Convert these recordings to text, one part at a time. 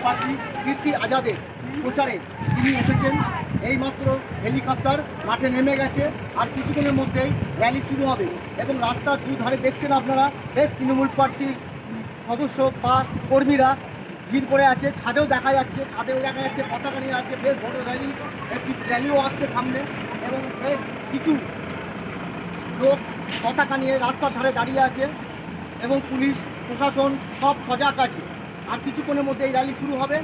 প্রার্থী কীর্তি আজাদের প্রচারে তিনি এসেছেন। এইমাত্র হেলিকপ্টার মাঠে নেমে গেছে, আর কিছুক্ষণের মধ্যেই র্যালি শুরু হবে এবং রাস্তার দুধারে দেখছেন আপনারা বেশ তৃণমূল প্রার্থীর সদস্য বা কর্মীরা ভিড় করে আছে। ছাদেও দেখা যাচ্ছে পতাকা নিয়ে আসছে, বেশ বড় র্যালি, একটি র্যালিও আসছে সামনে এবং বেশ কিছু লোক পতাকা নিয়ে রাস্তার ধারে দাঁড়িয়ে আছে এবং পুলিশ প্রশাসন সব সজাগ আছে। আর কিছুক্ষণের মধ্যে এই র্যালি শুরু হবে।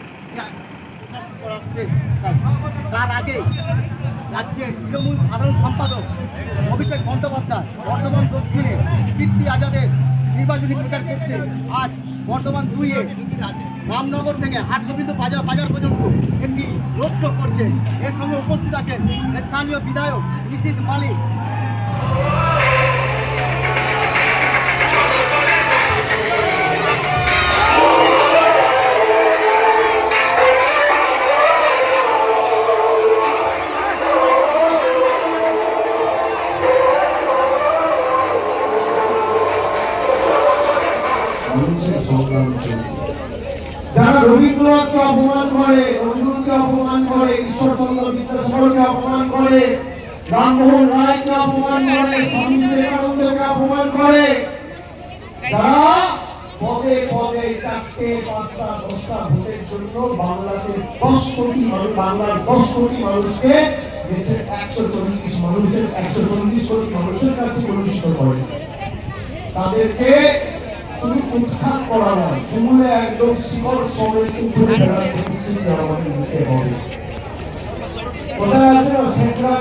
তার আগে রাজ্যের তৃণমূল সাধারণ সম্পাদক অভিষেক বন্দ্যোপাধ্যায় বর্ধমান দক্ষিণে কীর্তি আজাদের নির্বাচনী প্রচার করতে আজ বর্ধমান 2-এ রামনগর থেকে হাটগোবিন্দ বাজার পর্যন্ত একটি রোড শো করছে। এর সঙ্গে উপস্থিত আছেন স্থানীয় বিধায়ক নিশীথ মালিক। যারা রবীন্দ্রনাথকে অপমান করে, নজরুলকে অপমান করে, ঈশ্বরচন্দ্র বিদ্যাসাগরকে অপমান করে, রামমোহন রায়কে অপমান করে, স্বামী বিবেকানন্দকে অপমান করে, তারা পদে পদে 4টে 5টা 10টা ভোটের জন্য বাংলাতে 10 কোটি মানুষ, বাংলার 10 কোটি মানুষকে দেশের 140 কোটি মানুষের কাছে প্রতিষ্ঠিত করে। তাদেরকে শুধু উৎখাত করা নয়, সমূলে একদম শিকড় সমেত উপরে ফেলার প্রতিশ্রুতি আমাদের নিতে হবে। কোথায় আছে না সেন্ট্রাল